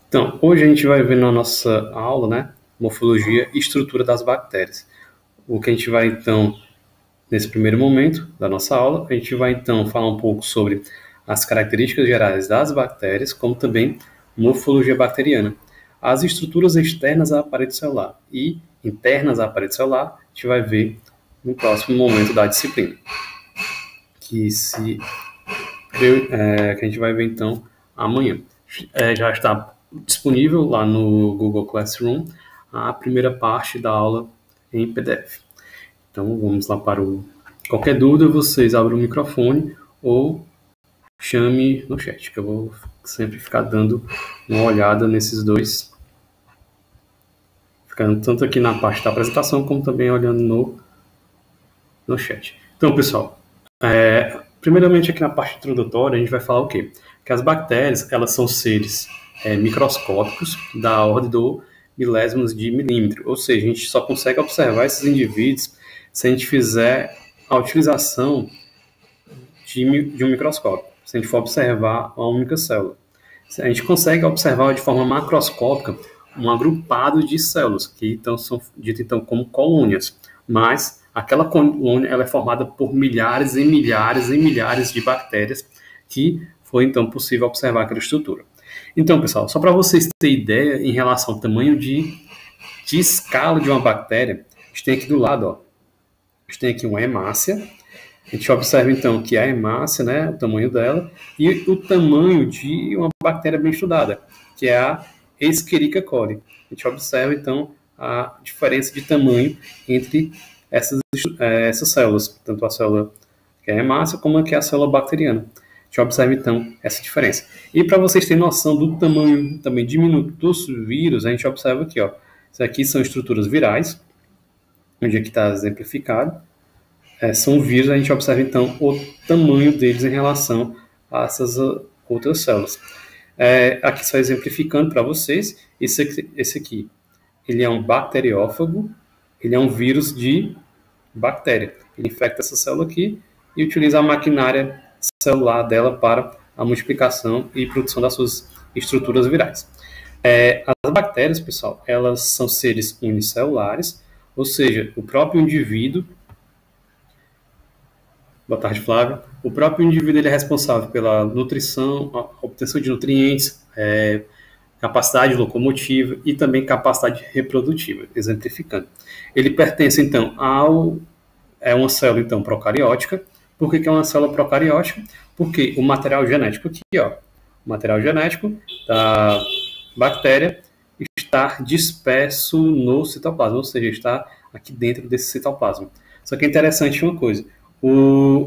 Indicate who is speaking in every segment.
Speaker 1: Então, hoje a gente vai ver na nossa aula, né, morfologia e estrutura das bactérias. O que a gente vai, então, nesse primeiro momento da nossa aula, a gente vai, então, falar um pouco sobre as características gerais das bactérias, como também morfologia bacteriana. As estruturas externas à parede celular e internas à parede celular, a gente vai ver no próximo momento da disciplina. Que a gente vai ver, então, amanhã. Já está disponível lá no Google Classroom a primeira parte da aula em PDF. Então, vamos lá para o... Qualquer dúvida, vocês abrem o microfone ou chame no chat, que eu vou sempre ficar dando uma olhada nesses dois, ficando tanto aqui na parte da apresentação, como também olhando no chat. Então, pessoal, primeiramente aqui na parte introdutória, a gente vai falar o quê? Que as bactérias, elas são seres microscópicos da ordem do milésimos de milímetro, ou seja, a gente só consegue observar esses indivíduos se a gente fizer a utilização de um microscópio, se a gente for observar uma única célula. A gente consegue observar de forma macroscópica um agrupado de células, que então são ditas então, como colônias, mas aquela colônia ela é formada por milhares e milhares e milhares de bactérias que foi então possível observar aquela estrutura. Então, pessoal, só para vocês terem ideia em relação ao tamanho de escala de uma bactéria, a gente tem aqui do lado, ó, a gente tem aqui uma hemácia. A gente observa, então, que a hemácia, né, o tamanho dela, e o tamanho de uma bactéria bem estudada, que é a Escherichia coli. A gente observa, então, a diferença de tamanho entre essas células, tanto a célula que é a hemácia, como a que é a célula bacteriana. A gente observa, então, essa diferença. E para vocês terem noção do tamanho também diminuto dos vírus, a gente observa aqui, ó, isso aqui são estruturas virais, onde aqui está exemplificado. São vírus, a gente observa, então, o tamanho deles em relação a essas outras células. Aqui só exemplificando para vocês, esse aqui, ele é um bacteriófago, ele é um vírus de bactéria. Ele infecta essa célula aqui e utiliza a maquinária celular dela para a multiplicação e produção das suas estruturas virais. As bactérias, pessoal, elas são seres unicelulares, ou seja, o próprio indivíduo. Boa tarde, Flávio. O próprio indivíduo ele é responsável pela nutrição, a obtenção de nutrientes, capacidade locomotiva e também capacidade reprodutiva, exemplificando. Ele pertence, então, a uma célula, então, procariótica. Por que é uma célula procariótica? Porque o material genético aqui, ó, o material genético da bactéria está disperso no citoplasma, ou seja, está aqui dentro desse citoplasma. Só que é interessante uma coisa,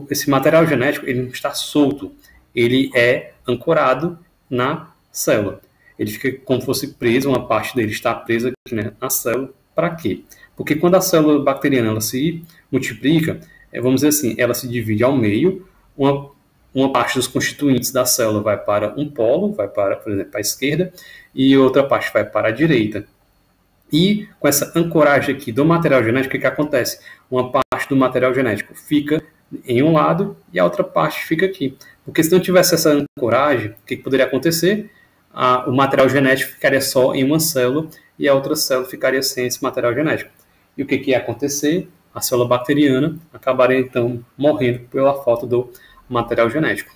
Speaker 1: esse material genético ele não está solto, ele é ancorado na célula. Ele fica como se fosse preso, uma parte dele está presa aqui, né, na célula. Para quê? Porque quando a célula bacteriana ela se multiplica, vamos dizer assim, ela se divide ao meio, uma parte dos constituintes da célula vai para um polo, vai para, por exemplo, a esquerda, e outra parte vai para a direita. E com essa ancoragem aqui do material genético, o que acontece? Uma parte do material genético fica em um lado e a outra parte fica aqui. Porque se não tivesse essa ancoragem, o que poderia acontecer? O material genético ficaria só em uma célula e a outra célula ficaria sem esse material genético. E o que ia acontecer? A célula bacteriana acabaria, então, morrendo pela falta do material genético.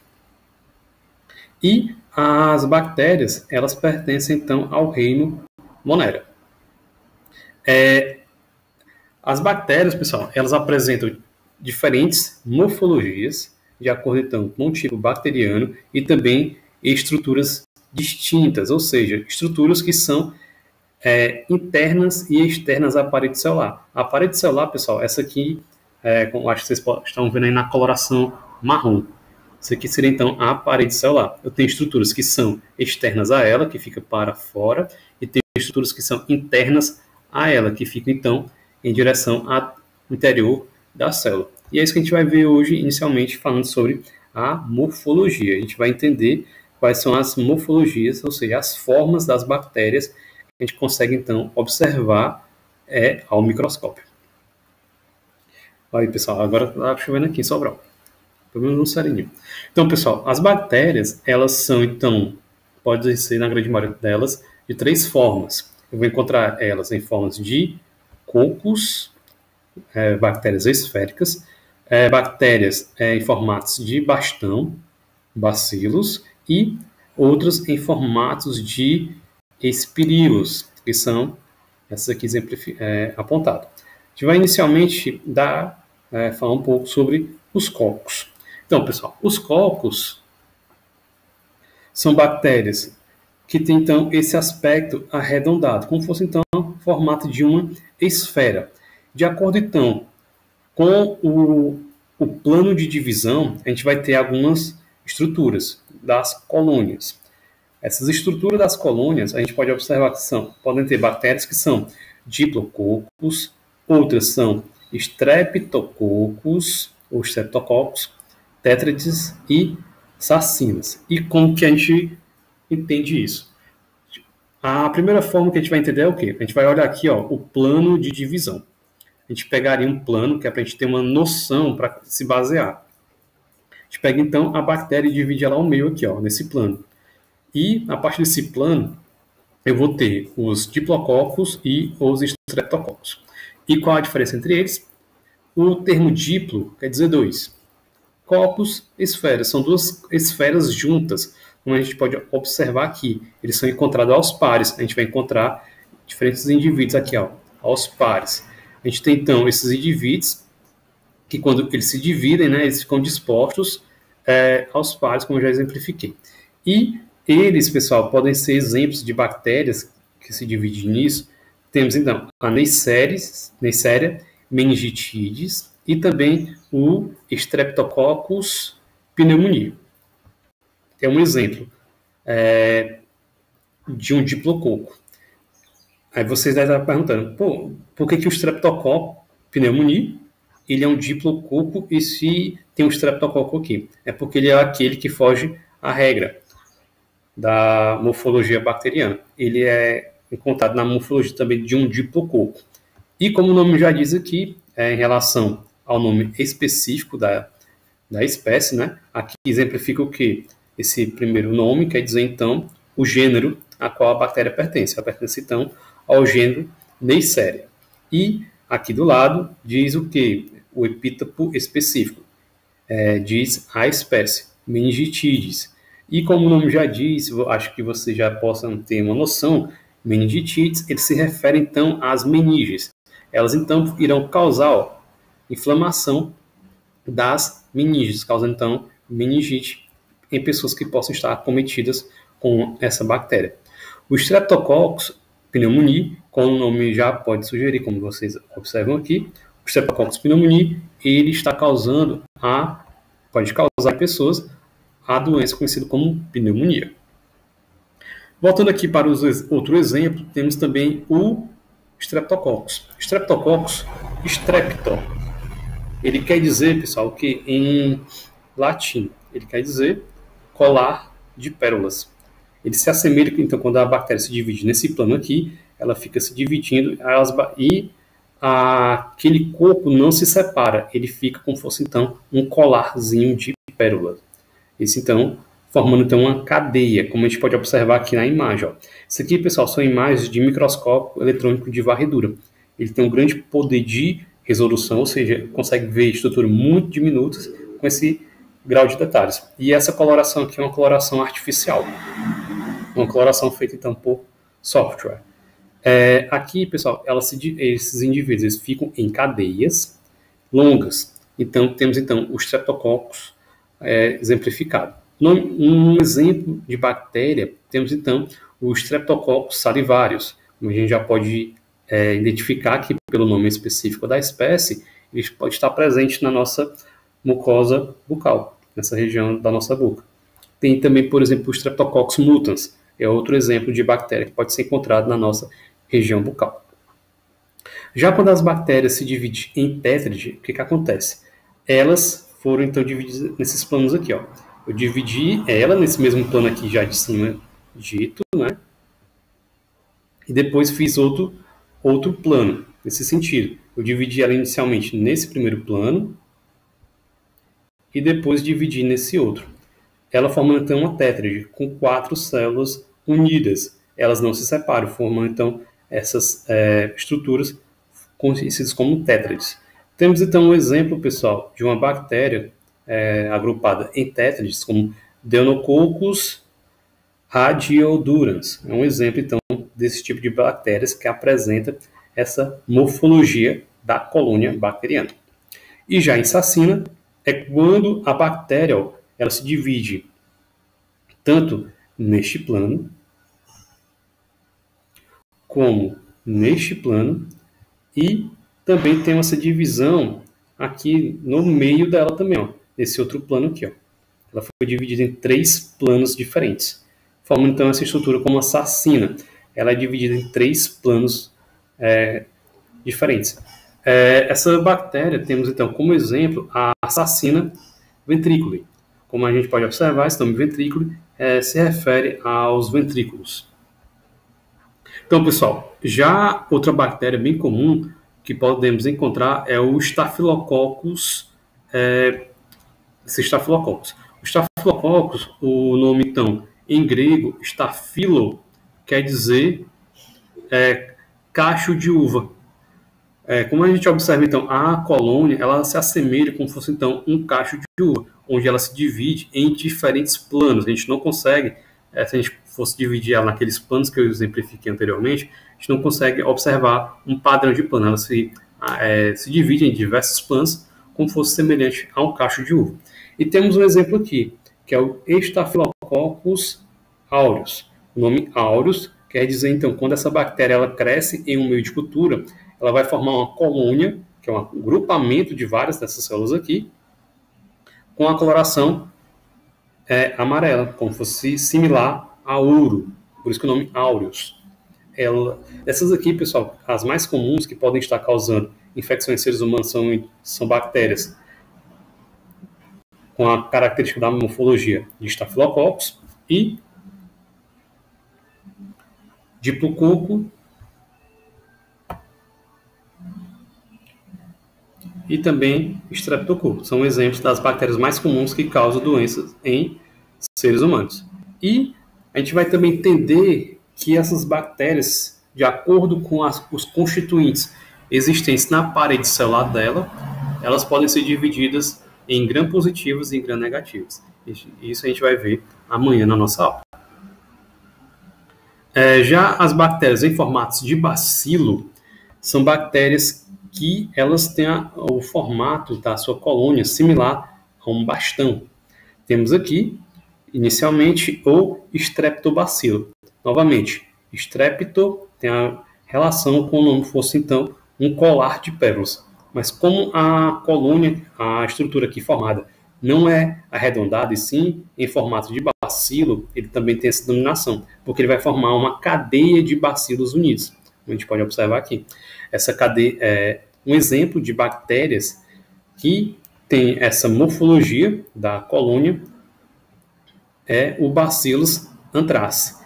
Speaker 1: E as bactérias, elas pertencem, então, ao reino Monera. As bactérias, pessoal, elas apresentam diferentes morfologias, de acordo, então, com o tipo bacteriano e também estruturas distintas, ou seja, estruturas que são internas e externas à parede celular. A parede celular, pessoal, essa aqui, como acho que vocês estão vendo aí na coloração marrom. Isso aqui seria, então, a parede celular. Eu tenho estruturas que são externas a ela, que fica para fora, e tenho estruturas que são internas a ela, que fica, então, em direção ao interior da célula. E é isso que a gente vai ver hoje, inicialmente, falando sobre a morfologia. A gente vai entender quais são as morfologias, ou seja, as formas das bactérias que a gente consegue, então, observar ao microscópio. Olha aí, pessoal, agora está chovendo aqui em Sobral. Pelo menos um serinho. Então, pessoal, as bactérias, elas são, então, pode ser, na grande maioria delas, de 3 formas. Eu vou encontrar elas em formas de cocos, bactérias esféricas, bactérias em formatos de bastão, bacilos, e outras em formatos de espirilos, que são essas aqui apontadas. A gente vai inicialmente falar um pouco sobre os cocos. Então, pessoal, os cocos são bactérias que têm, então, esse aspecto arredondado, como fosse, então, o formato de uma esfera. De acordo, então, com o plano de divisão, a gente vai ter algumas estruturas das colônias. Essas estruturas das colônias, a gente pode observar que podem ter bactérias que são diplococos, outras são streptococos, ou streptococcus, tétrades e sacinas. E como que a gente entende isso? A primeira forma que a gente vai entender é o quê? A gente vai olhar aqui, ó, o plano de divisão. A gente pegaria um plano, que é para a gente ter uma noção para se basear. A gente pega, então, a bactéria e divide ela ao meio aqui, ó, nesse plano. E, a partir desse plano, eu vou ter os diplococos e os streptococcus. E qual a diferença entre eles? O termo diplo quer dizer 2. Cocos, esferas. São 2 esferas juntas, como a gente pode observar aqui. Eles são encontrados aos pares. A gente vai encontrar diferentes indivíduos aqui, ó, aos pares. A gente tem, então, esses indivíduos que, quando eles se dividem, né, eles ficam dispostos aos pares, como eu já exemplifiquei. E eles, pessoal, podem ser exemplos de bactérias que se dividem nisso. Temos, então, a Neisseria meningitidis e também o Streptococcus pneumoniae. É um exemplo de um diplococo. Aí vocês devem estar perguntando, por que o Streptococcus pneumoniae ele é um diplococo e se tem um Streptococcus aqui? É porque ele é aquele que foge à regra da morfologia bacteriana. Ele é encontrado na morfologia também de um diplococo. E como o nome já diz aqui, em relação ao nome específico da espécie, né? Aqui exemplifica o que? Esse primeiro nome quer dizer, então, o gênero a qual a bactéria pertence. Ela pertence, então, ao gênero Neisseria. E aqui do lado diz o que? O epítopo específico. Diz a espécie, meningitidis. E como o nome já diz, acho que vocês já possam ter uma noção, meningitidis, ele se refere, então, às meninges. Elas, então, irão causar inflamação das meninges, causando, então, meningite em pessoas que possam estar acometidas com essa bactéria. O Streptococcus pneumoniae, como o nome já pode sugerir, como vocês observam aqui, o Streptococcus pneumoniae, ele está pode causar em pessoas a doença conhecida como pneumonia. Voltando aqui para outro exemplo, temos também o Streptococcus. Streptococcus strepto. Ele quer dizer, pessoal, que em latim, ele quer dizer colar de pérolas. Ele se assemelha, então, quando a bactéria se divide nesse plano aqui, ela fica se dividindo e aquele corpo não se separa, ele fica como se fosse, então, um colarzinho de pérolas. Isso, então, formando, então, uma cadeia, como a gente pode observar aqui na imagem. Ó. Isso aqui, pessoal, são imagens de microscópio eletrônico de varredura. Ele tem um grande poder de resolução, ou seja, consegue ver estruturas muito diminutas com esse grau de detalhes. E essa coloração aqui é uma coloração artificial. Uma coloração feita, então, por software. Aqui, pessoal, esses indivíduos eles ficam em cadeias longas. Então, temos, então, o Streptococcus exemplificado. Um exemplo de bactéria, temos, então, o Streptococcus salivarius. Como a gente já pode identificar aqui pelo nome específico da espécie, ele pode estar presente na nossa mucosa bucal, nessa região da nossa boca. Tem também, por exemplo, o Streptococcus mutans, é outro exemplo de bactéria que pode ser encontrado na nossa região bucal. Já quando as bactérias se dividem em tétrade, o que acontece? Elas foram, então, divididas nesses planos aqui. Ó. Eu dividi ela nesse mesmo plano aqui já de cima dito, né? E depois fiz outro plano, nesse sentido. Eu dividi ela inicialmente nesse primeiro plano e depois dividi nesse outro. ela forma então uma tétrade com 4 células unidas. Elas não se separam, formam então essas estruturas conhecidas como tétrades. Temos então um exemplo, pessoal, de uma bactéria agrupada em tétrades, como Deinococcus radiodurans. É um exemplo, então, desse tipo de bactérias que apresenta essa morfologia da colônia bacteriana. E já em Sacina, é quando a bactéria ela se divide tanto neste plano, como neste plano, e também tem essa divisão aqui no meio dela também, nesse outro plano aqui. Ela foi dividida em 3 planos diferentes, formando então essa estrutura como uma sacina. Ela é dividida em 3 planos diferentes. Essa bactéria, temos então como exemplo a Sacina ventriculi. Como a gente pode observar, esse nome ventriculi se refere aos ventrículos. Então, pessoal, já outra bactéria bem comum que podemos encontrar é o Staphylococcus. O Staphylococcus, o nome então em grego, Staphylo, quer dizer cacho de uva. Como a gente observa, então, a colônia, ela se assemelha como se fosse, então, um cacho de uva, onde ela se divide em diferentes planos. A gente não consegue, se a gente fosse dividir ela naqueles planos que eu exemplifiquei anteriormente, a gente não consegue observar um padrão de plano. Ela se divide em diversos planos, como se fosse semelhante a um cacho de uva. E temos um exemplo aqui, que é o Staphylococcus aureus. O nome aureus quer dizer, então, quando essa bactéria ela cresce em um meio de cultura, ela vai formar uma colônia, que é um agrupamento de várias dessas células aqui, com a coloração amarela, como se fosse similar a ouro, por isso que o nome aureus. Essas aqui, pessoal, as mais comuns que podem estar causando infecções em seres humanos são bactérias com a característica da morfologia de Staphylococcus e Diplococo e também Streptococcus. São exemplos das bactérias mais comuns que causam doenças em seres humanos. E a gente vai também entender que essas bactérias, de acordo com os constituintes existentes na parede celular dela, elas podem ser divididas em gram-positivas e em gram-negativas. Isso a gente vai ver amanhã na nossa aula. Já as bactérias em formatos de bacilo são bactérias que elas têm o formato da sua colônia similar a um bastão. Temos aqui, inicialmente, o Streptobacilo. Novamente, Strepto tem a relação com o nome fosse, então, um colar de pérolas. Mas como a colônia, a estrutura aqui formada, não é arredondada, e sim em formato de bacilo, ele também tem essa denominação, porque ele vai formar uma cadeia de bacilos unidos. Como a gente pode observar aqui. Essa cadeia é um exemplo de bactérias que tem essa morfologia da colônia, é o Bacillus anthracis.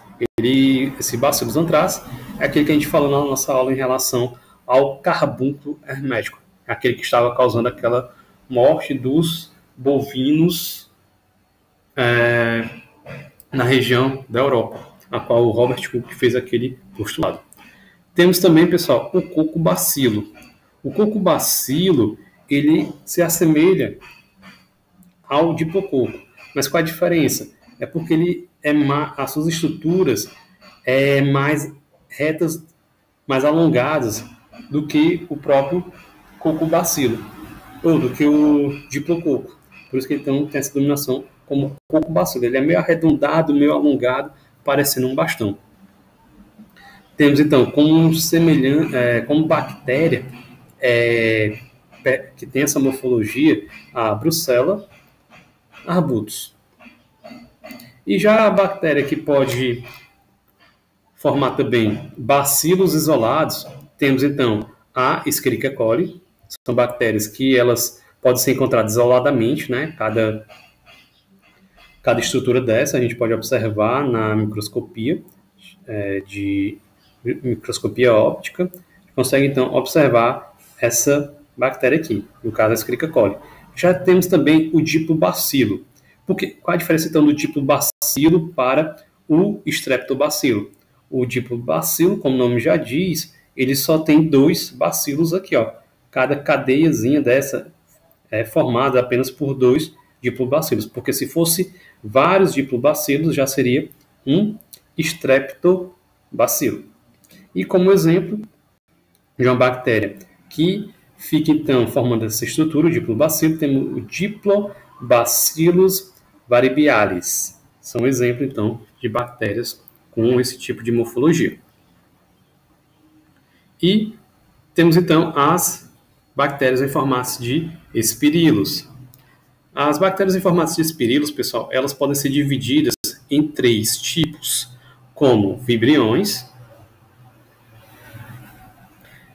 Speaker 1: Esse Bacillus anthracis é aquele que a gente falou na nossa aula em relação ao carbúnculo hermético, aquele que estava causando aquela morte dos bovinos na região da Europa, a qual o Robert Koch fez aquele postulado. Temos também, pessoal, o Coccobacilo. O Coccobacilo, ele se assemelha ao Diplococo, mas qual a diferença? É porque as suas estruturas mais retas, mais alongadas do que o próprio Coccobacilo, ou do que o Diplococo. Por isso que ele tem essa denominação como Coccobacilo. Ele é meio arredondado, meio alongado, parecendo um bastão. Temos, então, como bactéria que tem essa morfologia, a Brucella arbutus. E já a bactéria que pode formar também bacilos isolados, temos, então, a Escherichia coli. São bactérias que elas podem ser encontradas isoladamente, né? Cada estrutura dessa a gente pode observar na microscopia, de microscopia óptica. A gente consegue, então, observar essa bactéria aqui, no caso a Escherichia coli. Já temos também o Diplobacilo. Qual a diferença, então, do diplobacilo para o streptobacilo? O diplobacilo, como o nome já diz, ele só tem 2 bacilos aqui, ó. Cada cadeiazinha dessa é formada apenas por 2 diplobacilos, porque se fosse vários diplobacilos, já seria um streptobacilo. E como exemplo de uma bactéria que fica, então, formando essa estrutura, o diplobacilo, temos o Diplobacillus varibialis. São um exemplo, então, de bactérias com esse tipo de morfologia. E temos, então, as bactérias em formato de espirilos. As bactérias em formato de espirilos, pessoal, elas podem ser divididas em 3 tipos, como vibriões,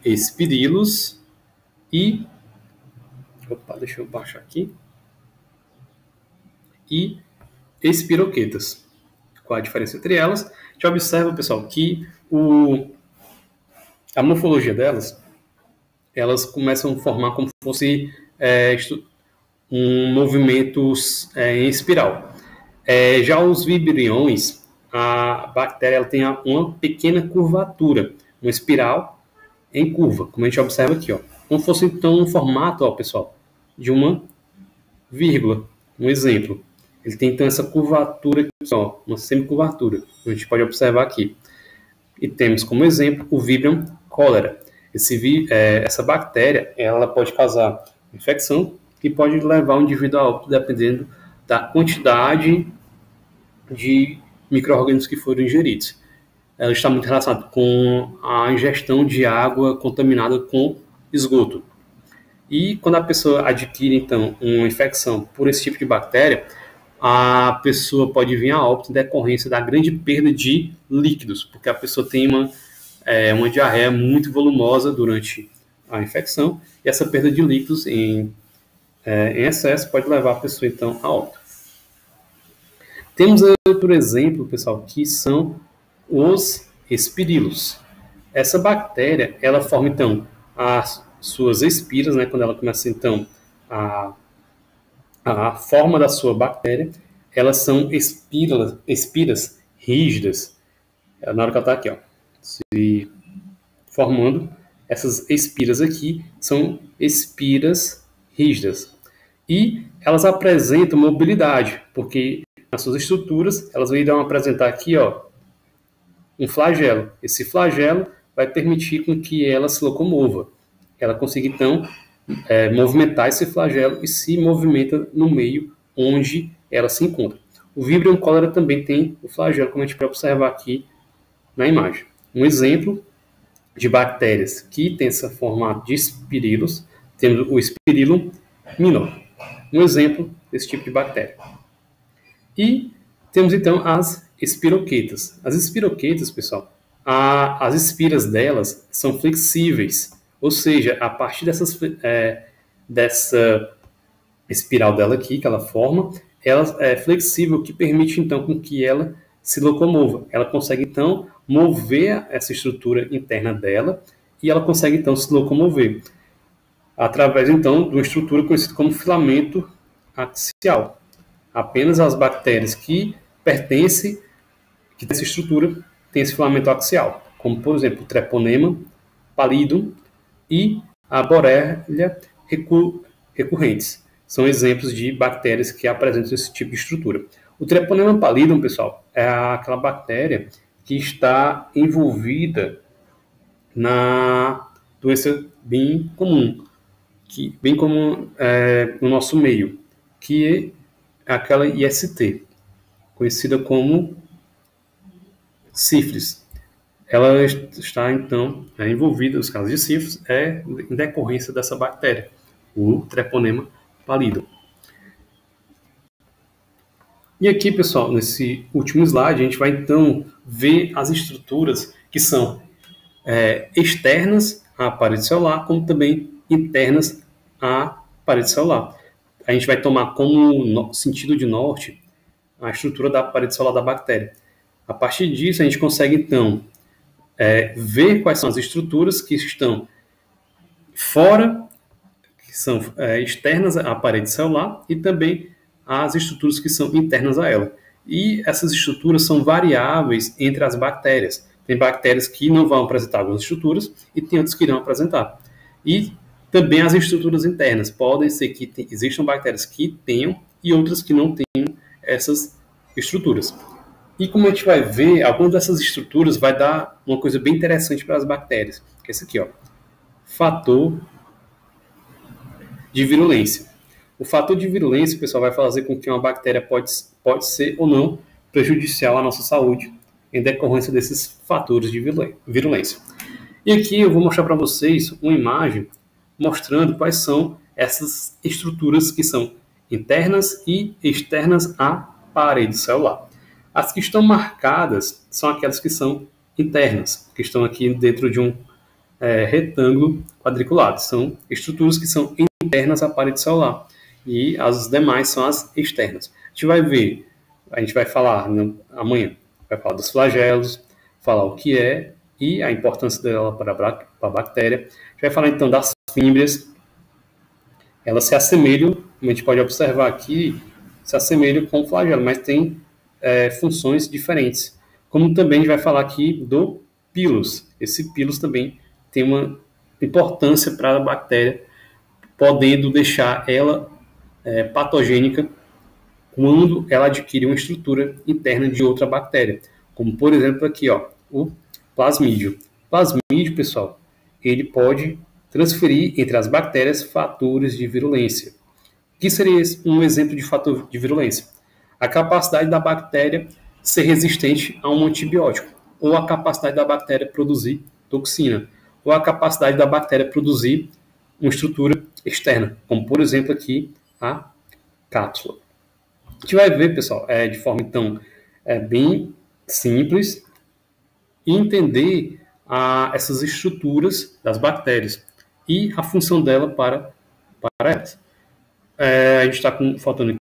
Speaker 1: espirilos e... deixa eu baixar aqui. E espiroquetas. Qual a diferença entre elas? A gente observa, pessoal, que a morfologia delas, elas começam a formar como se fosse um movimento em espiral. Já os vibriões, a bactéria ela tem uma pequena curvatura, uma espiral em curva, como a gente observa aqui, ó. Como fosse então um formato, ó, pessoal, de uma vírgula, um exemplo. Ele tem então essa curvatura aqui, ó, uma semicurvatura, a gente pode observar aqui. E temos como exemplo o Vibrio cholera. Essa bactéria ela pode causar infecção e pode levar o indivíduo a óbito dependendo da quantidade de micro-organismos que foram ingeridos. Ela está muito relacionada com a ingestão de água contaminada com esgoto. E quando a pessoa adquire, então, uma infecção por esse tipo de bactéria, a pessoa pode vir a óbito em decorrência da grande perda de líquidos, porque a pessoa tem uma diarreia muito volumosa durante a infecção, e essa perda de líquidos em excesso pode levar a pessoa, então, a óbito. Temos outro exemplo, pessoal, que são os espirilos. Essa bactéria, ela forma, então, as suas espiras, né, quando ela começa, então, a forma da sua bactéria, elas são espiras rígidas. Na hora que ela está aqui, ó, se formando, essas espiras aqui são espiras rígidas. E elas apresentam mobilidade, porque nas suas estruturas, elas irão apresentar aqui, ó, um flagelo. Esse flagelo vai permitir com que ela se locomova. Ela consiga, então, movimentar esse flagelo e se movimenta no meio onde ela se encontra. O Vibrio cholera também tem o flagelo, como a gente pode observar aqui na imagem. Um exemplo de bactérias que tem esse formato de espirilos, temos o Spirillum minor. Um exemplo desse tipo de bactéria. E temos, então, as espiroquetas. As espiroquetas, pessoal, as espiras delas são flexíveis, ou seja, a partir dessa espiral dela aqui, que ela forma, ela é flexível, o que permite, então, com que ela se locomova. Ela consegue, então, mover essa estrutura interna dela e ela consegue, então, se locomover através, então, de uma estrutura conhecida como filamento axial. Apenas as bactérias que pertencem, que tem essa estrutura, tem esse filamento axial, como, por exemplo, o Treponema pallidum e a Borrelia recurrentes. São exemplos de bactérias que apresentam esse tipo de estrutura. O Treponema pallidum, pessoal, é aquela bactéria que está envolvida na doença bem comum no nosso meio, que é aquela IST, conhecida como sífilis. Ela está, então, envolvida, nos casos de sífilis, em decorrência dessa bactéria, o Treponema pallidum. E aqui, pessoal, nesse último slide, a gente vai, então, ver as estruturas que são externas à parede celular, como também internas à parede celular. A gente vai tomar como sentido de norte a estrutura da parede celular da bactéria. A partir disso, a gente consegue, então, ver quais são as estruturas que estão fora, que são externas à parede celular, e também as estruturas que são internas a ela. E essas estruturas são variáveis entre as bactérias. Tem bactérias que não vão apresentar algumas estruturas e tem outras que irão apresentar. E também as estruturas internas. Podem ser que existam bactérias que tenham e outras que não tenham essas estruturas. E como a gente vai ver, algumas dessas estruturas vai dar uma coisa bem interessante para as bactérias, que é esse aqui, ó, fator de virulência. O fator de virulência, pessoal, vai fazer com que uma bactéria pode ser ou não prejudicial à nossa saúde em decorrência desses fatores de virulência. E aqui eu vou mostrar para vocês uma imagem mostrando quais são essas estruturas que são internas e externas à parede celular. As que estão marcadas são aquelas que são internas, que estão aqui dentro de um retângulo quadriculado. São estruturas que são internas à parede celular. E as demais são as externas. A gente vai falar amanhã, vai falar dos flagelos, falar o que é e a importância dela para a bactéria. A gente vai falar então das fímbrias. Elas se assemelham, como a gente pode observar aqui, se assemelham com o flagelo, mas tem funções diferentes. Como também a gente vai falar aqui do pilus. Esse pilus também tem uma importância para a bactéria, podendo deixar ela patogênica quando ela adquire uma estrutura interna de outra bactéria, como por exemplo aqui, ó, o plasmídio. Plasmídio, pessoal, ele pode transferir entre as bactérias fatores de virulência. O que seria um exemplo de fator de virulência? A capacidade da bactéria ser resistente a um antibiótico, ou a capacidade da bactéria produzir toxina, ou a capacidade da bactéria produzir uma estrutura externa, como por exemplo aqui a cápsula. A gente vai ver, pessoal, de forma então bem simples, e entender essas estruturas das bactérias e a função dela para elas. A gente está faltando